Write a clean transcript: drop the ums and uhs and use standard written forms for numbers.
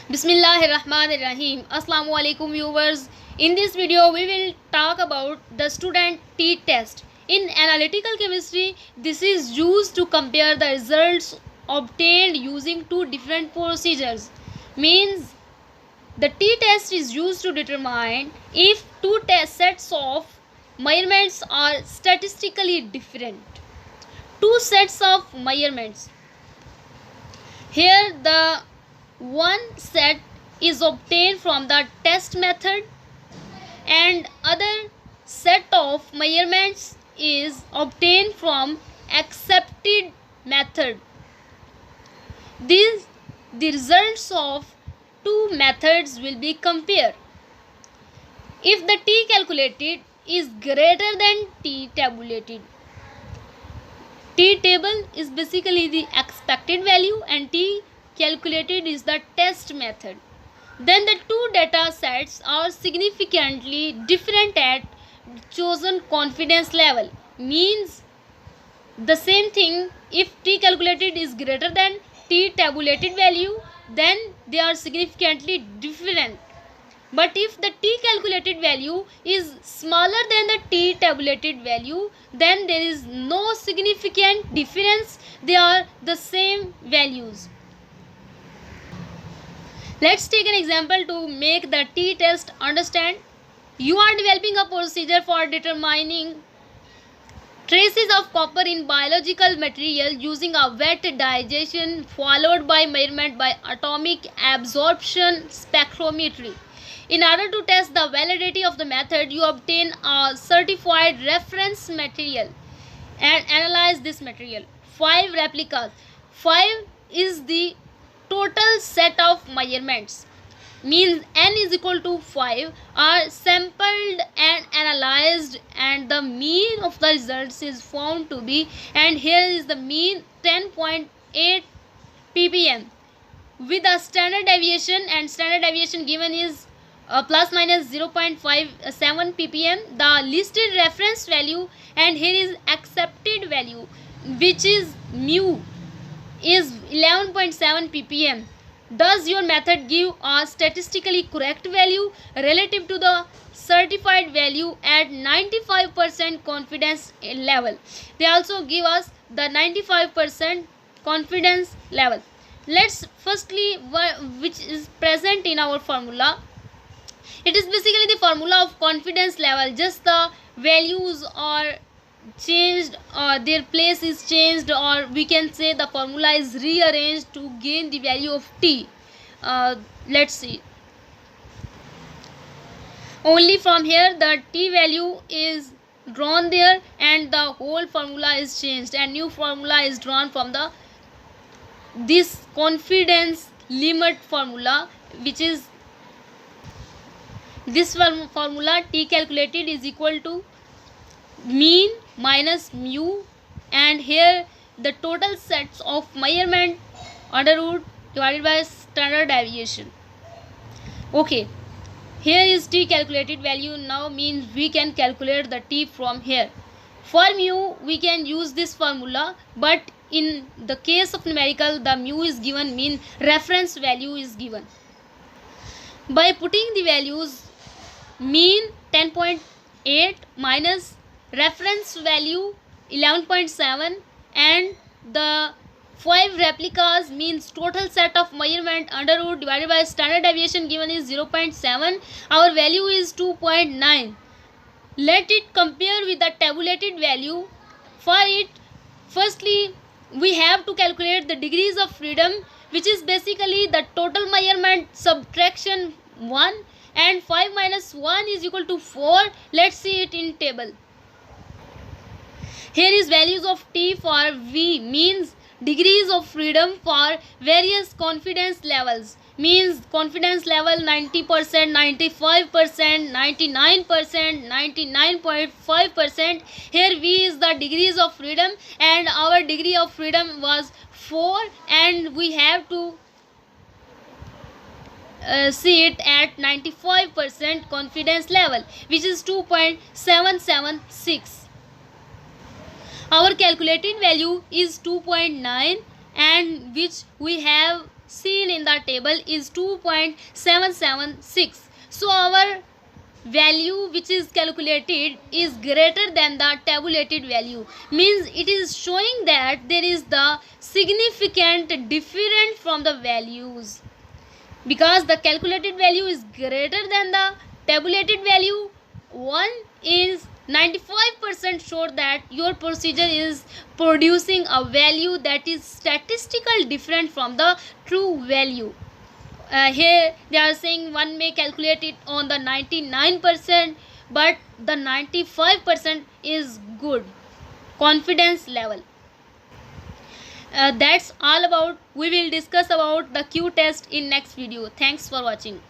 Bismillahirrahmanirrahim. Assalamu alaikum viewers. In this video we will talk about the student t-test. In analytical chemistry, this is used to compare the results obtained using two different procedures. Means the t-test is used to determine if two test sets of measurements are statistically different. Two sets of measurements. Here the one set is obtained from the test method and other set of measurements is obtained from accepted method. The results of two methods will be compared. If the t calculated is greater than t tabulated, t table is basically the expected value and t calculated is the test method, then the two data sets are significantly different at chosen confidence level. Means the same thing, if t calculated is greater than t tabulated value, then they are significantly different. But if the t calculated value is smaller than the t tabulated value, then there is no significant difference, they are the same values. Let's take an example to make the t-test understand. You are developing a procedure for determining traces of copper in biological material using a wet digestion followed by measurement by atomic absorption spectrometry. In order to test the validity of the method, you obtain a certified reference material and analyze this material. 5 replicas. 5 is the total set of measurements. Means n is equal to 5 are sampled and analyzed and the mean of the results is found to be, and here is the mean 10.8 ppm with a standard deviation, and standard deviation given is plus minus 0.57 ppm. The listed reference value and here is accepted value, which is mu, is 11.7 ppm. Does your method give a statistically correct value relative to the certified value at 95% confidence level? They also give us the 95% confidence level. Let's firstly, which is present in our formula. It is basically the formula of confidence level, just the values are changed or their place is changed, or we can say the formula is rearranged to gain the value of t. Let's see. Only from here the t value is drawn there and the whole formula is changed and new formula is drawn from the this confidence limit formula, which is this formula t calculated is equal to mean minus mu, and here the total sets of measurement under root divided by standard deviation. Okay, here is t calculated value. Now means we can calculate the t from here. For mu we can use this formula, but in the case of numerical the mu is given, mean reference value is given. By putting the values mean 10.8 minus reference value 11.7 and the 5 replicas means total set of measurement under root divided by standard deviation given is 0.7. Our value is 2.9. Let it compare with the tabulated value. For it, firstly we have to calculate the degrees of freedom, which is basically the total measurement subtraction 1, and 5 minus 1 is equal to 4. Let's see it in table. Here is values of t for v, means degrees of freedom for various confidence levels. Means confidence level 90%, 95%, 99%, 99.5%. Here v is the degrees of freedom and our degree of freedom was 4 and we have to see it at 95% confidence level, which is 2.776. Our calculated value is 2.9 and which we have seen in the table is 2.776. So our value which is calculated is greater than the tabulated value, means it is showing that there is the significant difference from the values. Because the calculated value is greater than the tabulated value, one is 95% sure that your procedure is producing a value that is statistically different from the true value. Here they are saying one may calculate it on the 99%, but the 95% is good confidence level. That's all about. We will discuss about the Q test in next video. Thanks for watching.